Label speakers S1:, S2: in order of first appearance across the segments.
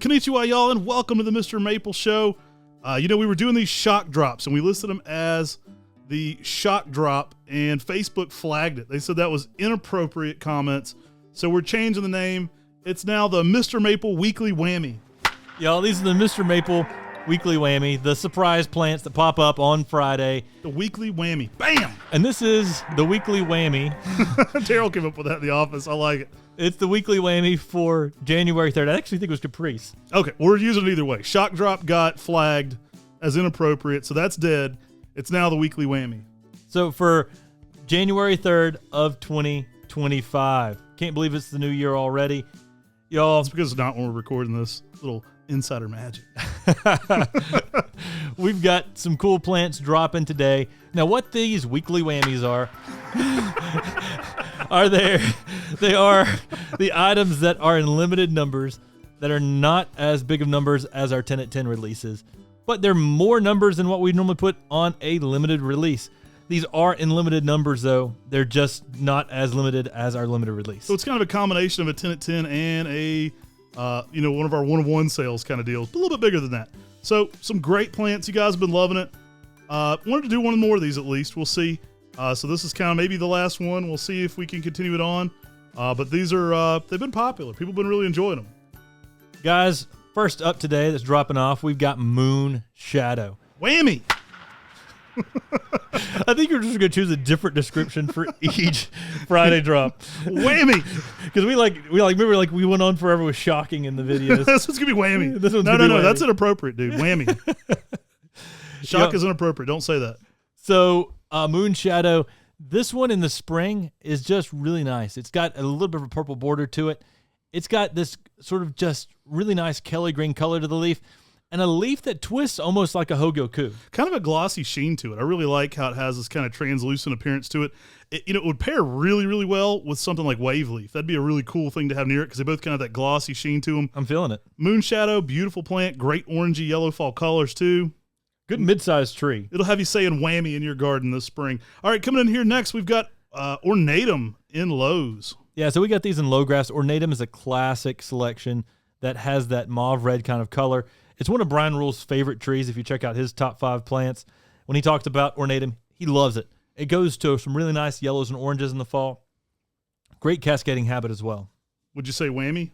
S1: Konnichiwa, y'all, and welcome to the MrMaple Show. We were doing these shock drops, and we listed them as the shock drop, and Facebook flagged it. They said that was inappropriate comments, so we're changing the name. It's now the MrMaple Weekly Whammy.
S2: Y'all, these are the MrMaple Weekly Whammy, the surprise plants that pop up on Friday.
S1: The Weekly Whammy. Bam!
S2: And this is the Weekly Whammy.
S1: Daryl came up with that in the office. I like it.
S2: It's the Weekly Whammy for January 3rd. I actually think it was Caprice.
S1: Okay, we're using it either way. Shock drop got flagged as inappropriate, so that's dead. It's now the Weekly Whammy.
S2: So for January 3rd of 2025. Can't believe it's the new year already. Y'all.
S1: It's because it's not when we're recording this. Little insider magic.
S2: We've got some cool plants dropping today. Now, what these Weekly Whammies are they are the items that are in limited numbers that are not as big of numbers as our 10 at 10 releases, but they're more numbers than what we normally put on a limited release. These are in limited numbers, though. They're just not as limited as our limited release.
S1: So it's kind of a combination of a 10 at 10 and a, one of our 1-of-1 sales kind of deals, a little bit bigger than that. So some great plants. You guys have been loving it. Wanted to do one more of these at least. We'll see. So this is kind of maybe the last one. We'll see if we can continue it on. But these are, they've been popular. People have been really enjoying them.
S2: Guys, first up today that's dropping off, we've got Moon Shadow.
S1: Whammy!
S2: I think you're just going to choose a different description for each Friday drop.
S1: Whammy!
S2: Because remember we went on forever with shocking in the videos.
S1: This one's going to be whammy. No, that's inappropriate, dude. Whammy. Shock is inappropriate. Don't say that.
S2: So, Moon Shadow, this one in the spring is just really nice. It's got a little bit of a purple border to it. It's got this sort of just really nice Kelly green color to the leaf, and a leaf that twists almost like a Hogoku.
S1: Kind of a glossy sheen to it. I really like how it has this kind of translucent appearance to it. It would pair really, really well with something like wave leaf. That'd be a really cool thing to have near it because they both kind of have that glossy sheen to them.
S2: I'm feeling it.
S1: Moon Shadow, beautiful plant, great orangey yellow fall colors too.
S2: Good mid-sized tree.
S1: It'll have you saying whammy in your garden this spring. All right, coming in here next, we've got Ornatum in Lowe's.
S2: Yeah, so we got these in low grass. Ornatum is a classic selection that has that mauve red kind of color. It's one of Brian Rule's favorite trees. If you check out his top 5 plants, when he talked about Ornatum, he loves it. It goes to some really nice yellows and oranges in the fall. Great cascading habit as well.
S1: Would you say whammy?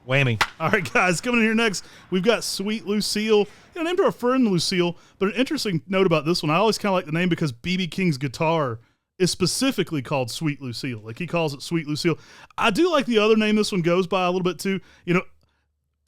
S2: Whammy.
S1: All right, guys, coming in here next, we've got Sweet Lucille. Named our friend Lucille, but an interesting note about this one, I always kind of like the name because B.B. King's guitar is specifically called Sweet Lucille. Like, he calls it Sweet Lucille. I do like the other name this one goes by a little bit, too.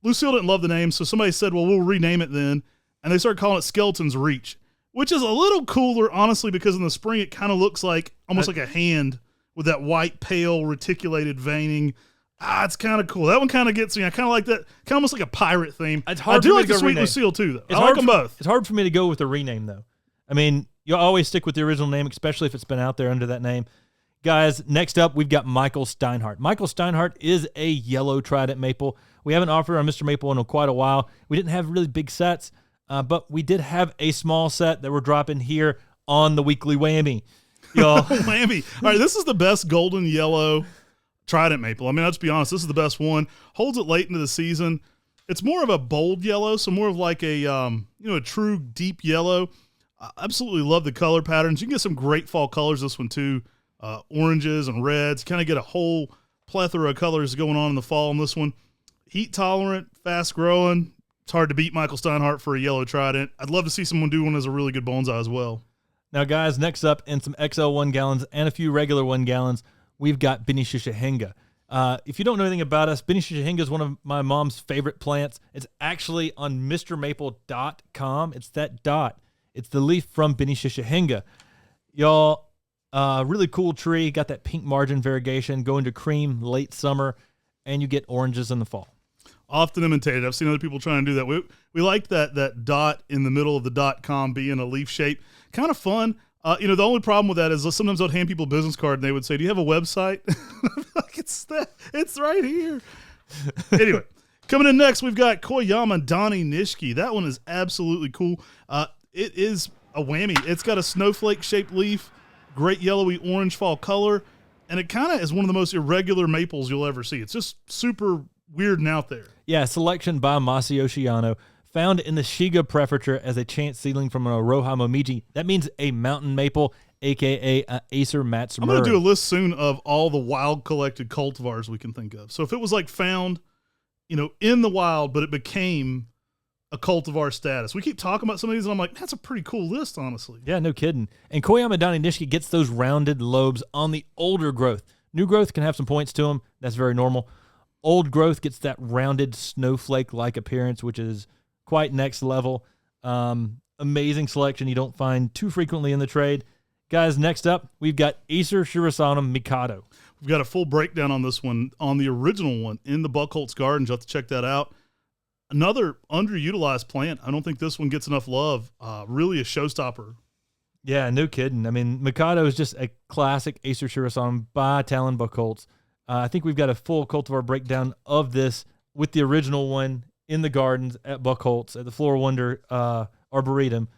S1: Lucille didn't love the name, so somebody said, well, we'll rename it then. And they started calling it Skeleton's Reach, which is a little cooler, honestly, because in the spring it kind of looks like almost like a hand with that white, pale, reticulated veining. It's kind of cool. That one kind of gets me. I kind of like that, kind of almost like a pirate theme.
S2: It's hard
S1: I do like the Sweet Lucille, too, though. I like them both.
S2: It's hard for me to go with a rename, though. I mean, you'll always stick with the original name, especially if it's been out there under that name. Guys, next up, we've got Michael Steinert. Michael Steinert is a yellow trident maple. We haven't offered our MrMaple in quite a while. We didn't have really big sets, but we did have a small set that we're dropping here on the Weekly Whammy. Y'all.
S1: Whammy. All right, this is the best golden yellow trident maple. I mean, let's be honest, this is the best one. Holds it late into the season. It's more of a bold yellow, so more of like a a true deep yellow. I absolutely love the color patterns. You can get some great fall colors this one too. Oranges and reds. Kind of get a whole plethora of colors going on in the fall on this one. Heat tolerant, fast growing. It's hard to beat Michael Steinert for a yellow trident. I'd love to see someone do one as a really good bonsai as well.
S2: Now, guys, next up in some XL 1 gallons and a few regular 1 gallons, we've got Benishishihenga. If you don't know anything about us, Benishishihenga is one of my mom's favorite plants. It's actually on MrMaple.com. It's that dot. It's the leaf from Benishishihenga. Y'all, really cool tree. Got that pink margin variegation, going to cream late summer, and you get oranges in the fall.
S1: Often imitated. I've seen other people trying to do that. We like that dot in the middle of the .com being a leaf shape. Kind of fun. The only problem with that is sometimes I'd hand people a business card and they would say, "Do you have a website?" Like, it's right here. Anyway, coming in next, we've got Coyama Donnie Nishi. That one is absolutely cool. It is a whammy. It's got a snowflake shaped leaf, great yellowy orange fall color, and it kind of is one of the most irregular maples you'll ever see. It's just super weird and out there.
S2: Yeah, selection by Masayoshi Yano. Found in the Shiga Prefecture as a chance seedling from an Oroha Momiji. That means a mountain maple, a.k.a. Acer Matsumura.
S1: I'm going to do a list soon of all the wild collected cultivars we can think of. So if it was like found, in the wild, but it became a cultivar status. We keep talking about some of these, and I'm like, that's a pretty cool list, honestly.
S2: Yeah, no kidding. And Koyama Donnie Nishi gets those rounded lobes on the older growth. New growth can have some points to them. That's very normal. Old growth gets that rounded snowflake-like appearance, which is quite next level. Amazing selection you don't find too frequently in the trade. Guys, next up, we've got Acer Shirsalum Mikato.
S1: We've got a full breakdown on this one, on the original one in the Buckholtz Gardens. You'll have to check that out. Another underutilized plant. I don't think this one gets enough love. Really a showstopper.
S2: Yeah, no kidding. I mean, Mikato is just a classic Acer Shirsalum by Talon Buckholtz. I think we've got a full cultivar breakdown of this with the original one in the gardens at Buckholtz at the Flora Wonder Arboretum.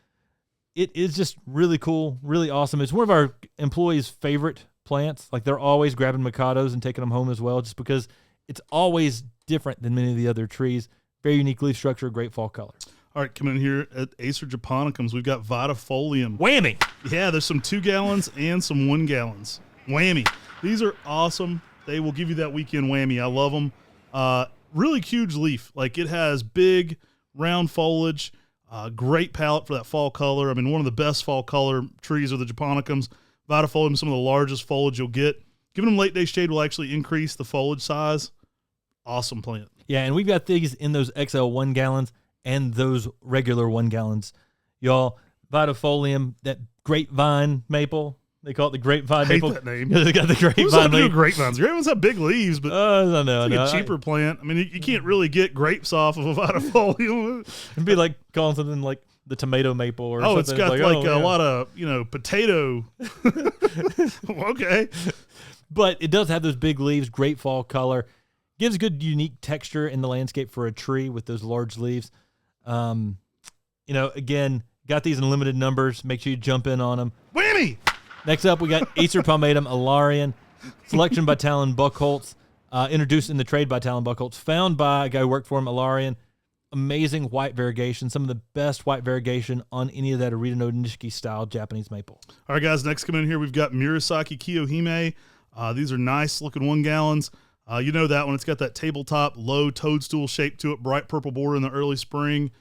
S2: It is just really cool, really awesome. It's one of our employees' favorite plants. Like, they're always grabbing Mikatos and taking them home as well, just because it's always different than many of the other trees. Very unique leaf structure, great fall color.
S1: All right, coming in here at Acer japonicums, we've got Vitifolium.
S2: Whammy!
S1: Yeah, there's some 2 gallons and some 1 gallons. Whammy. These are awesome. They will give you that weekend whammy. I love them. Really huge leaf. Like, it has big, round foliage. Great palette for that fall color. I mean, one of the best fall color trees are the japonicums. Vitifolium, some of the largest foliage you'll get. Giving them late day shade will actually increase the foliage size. Awesome plant.
S2: Yeah, and we've got these in those XL 1 gallons and those regular 1 gallons. Y'all, Vitifolium, that grapevine maple. They call it the grapevine maple.
S1: I hate that name.
S2: They got the grapevine maple.
S1: Grapevines. Grapevines have big leaves, but
S2: I know.
S1: it's like a cheaper plant. I mean, you can't really get grapes off of a Vitifolium.
S2: It'd be like calling something like the tomato maple or something.
S1: It's got a lot of, potato. Okay.
S2: But it does have those big leaves, great fall color. Gives good, unique texture in the landscape for a tree with those large leaves. Again, got these in limited numbers. Make sure you jump in on them.
S1: Whammy!
S2: Next up, we got Acer Pomatum Alarian. Selection by Talon Buckholtz. Introduced in the trade by Talon Buckholtz. Found by a guy who worked for him, Alarian. Amazing white variegation. Some of the best white variegation on any of that Arita no Nishiki style Japanese maple.
S1: All right, guys, next coming in here, we've got Miraki Kiyohime. These are nice looking 1 gallons. You know that one. It's got that tabletop low toadstool shape to it, bright purple border in the early spring.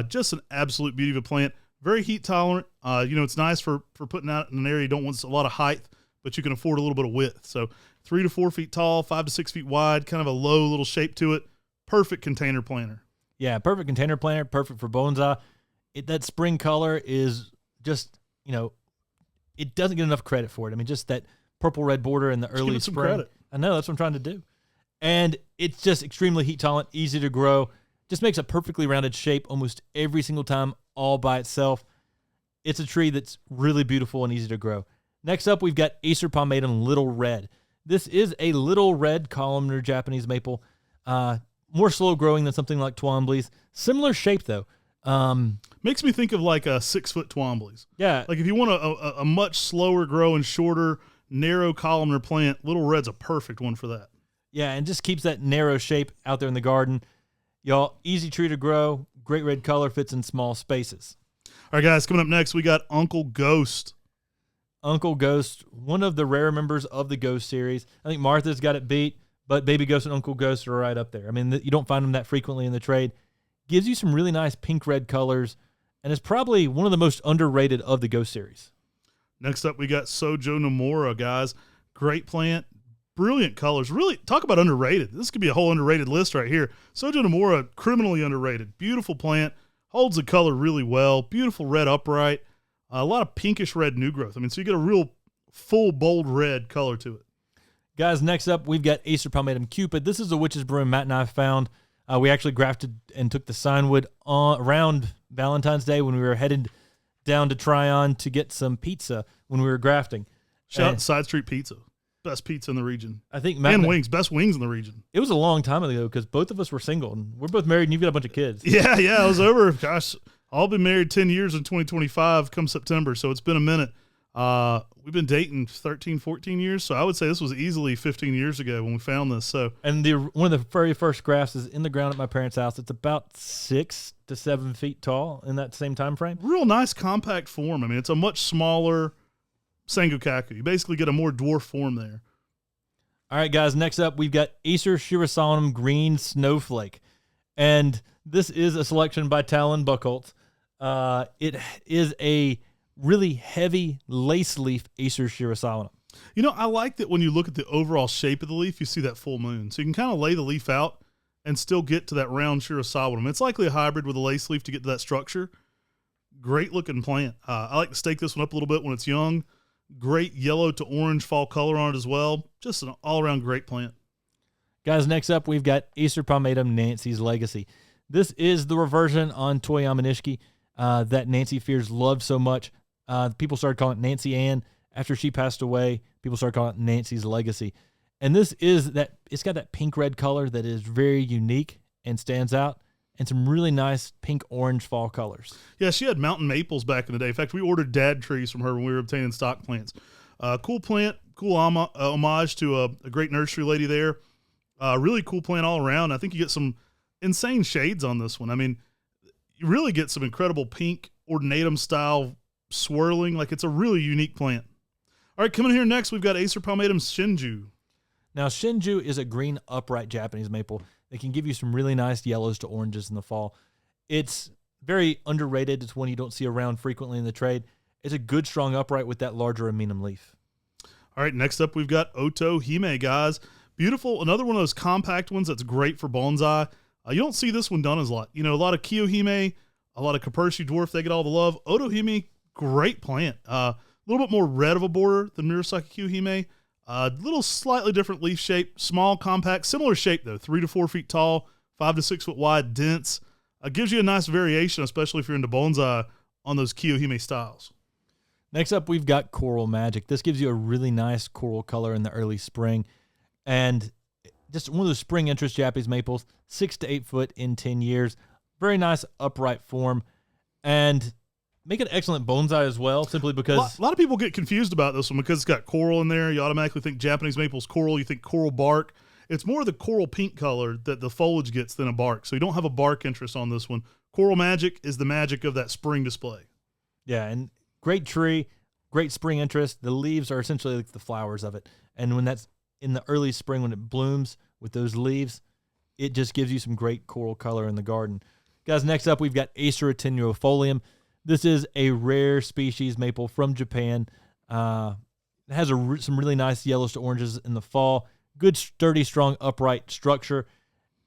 S1: Just an absolute beauty of a plant. Very heat tolerant. It's nice for putting out in an area you don't want a lot of height, but you can afford a little bit of width. So 3 to 4 feet tall, 5 to 6 feet wide, kind of a low little shape to it. Perfect container planter.
S2: Yeah, perfect container planter, perfect for bonsai. That spring color is just, it doesn't get enough credit for it. I mean, just that purple red border in the early spring.
S1: Credit.
S2: I know, that's what I'm trying to do. And it's just extremely heat tolerant, easy to grow. Just makes a perfectly rounded shape almost every single time all by itself. It's a tree that's really beautiful and easy to grow. Next up, we've got Acer Pomatum Little Red. This is a little red columnar Japanese maple. More slow growing than something like Twombly's. Similar shape, though.
S1: Makes me think of like a 6-foot Twombly's.
S2: Yeah.
S1: Like if you want a much slower growing, shorter, narrow columnar plant, Little Red's a perfect one for that.
S2: Yeah, and just keeps that narrow shape out there in the garden. Y'all, easy tree to grow. Great red color, fits in small spaces.
S1: All right, guys, coming up next, we got Uncle Ghost.
S2: Uncle Ghost, one of the rare members of the Ghost series. I think Martha's got it beat, but Baby Ghost and Uncle Ghost are right up there. I mean, you don't find them that frequently in the trade. Gives you some really nice pink-red colors, and is probably one of the most underrated of the Ghost series.
S1: Next up, we got Sojo Namora, guys. Great plant, brilliant colors. Really, talk about underrated. This could be a whole underrated list right here. Sojo Namora, criminally underrated. Beautiful plant, holds the color really well. Beautiful red upright. A lot of pinkish red new growth. I mean, so you get a real full, bold red color to it.
S2: Guys, next up, we've got Acer Pomatum Cupid. This is a witch's broom Matt and I found. We actually grafted and took the signwood around Valentine's Day when we were headed down to Tryon to get some pizza when we were grafting.
S1: Shout out Side Street Pizza. Best pizza in the region.
S2: I think Matt
S1: and wings. Best wings in the region.
S2: It was a long time ago because both of us were single. And we're both married and you've got a bunch of kids.
S1: Yeah. I was over. Gosh, I'll be married 10 years in 2025 come September, so it's been a minute. We've been dating 13, 14 years, so I would say this was easily 15 years ago when we found this. So,
S2: and one of the very first grafts is in the ground at my parents' house. It's about 6 to 7 feet tall in that same time frame.
S1: Real nice compact form. I mean, it's a much smaller Sengokaku. You basically get a more dwarf form there.
S2: All right, guys, next up, we've got Acer Shirsalum Green Snowflake. And this is a selection by Talon Buchholz. It is a really heavy lace leaf Acer Shirsalum.
S1: You know, I like that when you look at the overall shape of the leaf, you see that full moon. So you can kind of lay the leaf out and still get to that round Shirsalum. It's likely a hybrid with a lace leaf to get to that structure. Great looking plant. I like to stake this one up a little bit when it's young. Great yellow to orange fall color on it as well. Just an all-around great plant.
S2: Guys, next up, we've got Acer Pomatum Nancy's Legacy. This is the reversion on Toyama Nishiki that Nancy Fears loved so much. People started calling it Nancy Ann. After she passed away, people started calling it Nancy's Legacy. And this is that, it's got that pink-red color that is very unique and stands out, and some really nice pink-orange fall colors.
S1: Yeah, she had mountain maples back in the day. In fact, we ordered dad trees from her when we were obtaining stock plants. Cool plant, cool homage to a great nursery lady there. Really cool plant all around. I think you get some insane shades on this one. I mean, you really get some incredible pink ordinatum style swirling. Like, it's a really unique plant. All right, coming here next, we've got Acer Pomatum Shinju.
S2: Now, Shinju is a green upright Japanese maple that can give you some really nice yellows to oranges in the fall. It's very underrated. It's one you don't see around frequently in the trade. It's a good, strong upright with that larger aminum leaf.
S1: All right, next up, we've got Otohime, guys. Beautiful. Another one of those compact ones that's great for bonsai. You don't see this one done as a lot. You know, a lot of Kiyohime, a lot of Kapershi dwarf, they get all the love. Otohime, great plant. A little bit more red of a border than Murasaki Kiyohime. Little slightly different leaf shape, small, compact, similar shape though, 3 to 4 feet tall, 5 to 6 foot wide, dense. Gives you a nice variation, especially if you're into bonsai on those Kiyohime styles.
S2: Next up, we've got Coral Magic. This gives you a really nice coral color in the early spring, and just one of those spring interest Japanese maples, 6 to 8 foot in 10 years. Very nice upright form, and make an excellent bonsai as well, simply because...
S1: A lot of people get confused about this one because it's got coral in there. You automatically think Japanese maple's coral. You think coral bark. It's more the coral pink color that the foliage gets than a bark. So you don't have a bark interest on this one. Coral Magic is the magic of that spring display.
S2: Yeah, and great tree, great spring interest. The leaves are essentially like the flowers of it. And when that's in the early spring, when it blooms with those leaves, it just gives you some great coral color in the garden. Guys, next up, we've got Acer attenuifolium. This is a rare species maple from Japan. It has some really nice yellows to oranges in the fall. Good, sturdy, strong, upright structure.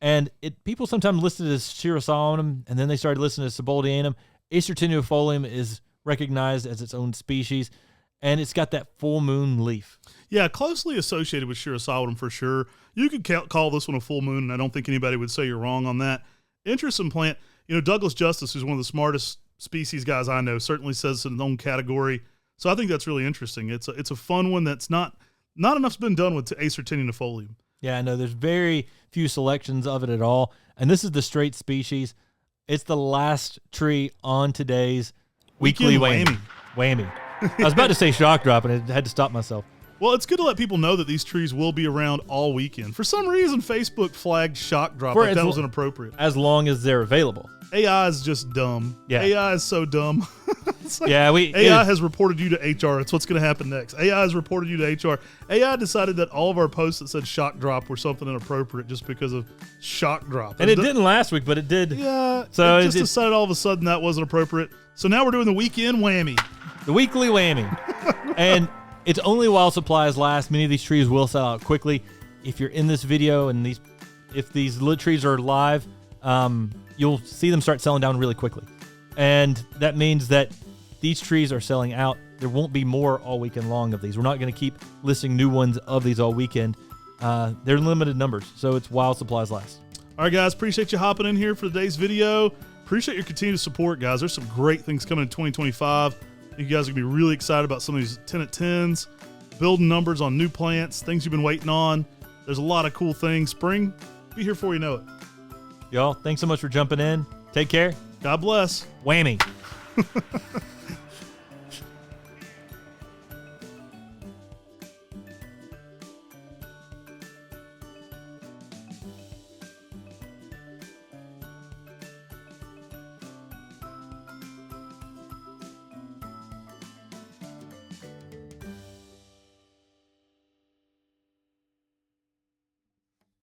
S2: And people sometimes list it as Shirsalum, and then they started listing it as Seboldianum. Acer attenuifolium is recognized as its own species, and it's got that full moon leaf.
S1: Yeah, closely associated with Shirsalum for sure. You could call this one a full moon, and I don't think anybody would say you're wrong on that. Interesting plant. You know, Douglas Justice, who's one of the smartest species guys I know, certainly says it's in its own category. So I think that's really interesting. It's a fun one that's not enough's been done with Acer attenuifolium.
S2: Yeah, I know. There's very few selections of it at all, and this is the straight species. It's the last tree on today's weekly whammy. I was about to say shock drop, and I had to stop myself.
S1: Well, it's good to let people know that these trees will be around all weekend. For some reason, Facebook flagged shock drop like that was inappropriate.
S2: As long as they're available.
S1: AI is just dumb.
S2: Yeah.
S1: AI is so dumb. Like
S2: AI
S1: has reported you to HR. It's what's going to happen next. AI has reported you to HR. AI decided that all of our posts that said shock drop were something inappropriate just because of shock drop.
S2: And it didn't last week, but it did.
S1: Yeah. So it just decided all of a sudden that wasn't appropriate. So now we're doing the weekend whammy.
S2: The weekly whammy. And it's only while supplies last. Many of these trees will sell out quickly. If you're in this video and if these lit trees are live, you'll see them start selling down really quickly. And that means that these trees are selling out. There won't be more all weekend long of these. We're not going to keep listing new ones of these all weekend. They're limited numbers, so it's while supplies last.
S1: All right, guys, appreciate you hopping in here for today's video. Appreciate your continued support, guys. There's some great things coming in 2025. I think you guys are going to be really excited about some of these 10 at 10s, building numbers on new plants, things you've been waiting on. There's a lot of cool things. Spring, be here before you know it.
S2: Y'all, thanks so much for jumping in. Take care.
S1: God bless.
S2: Whammy.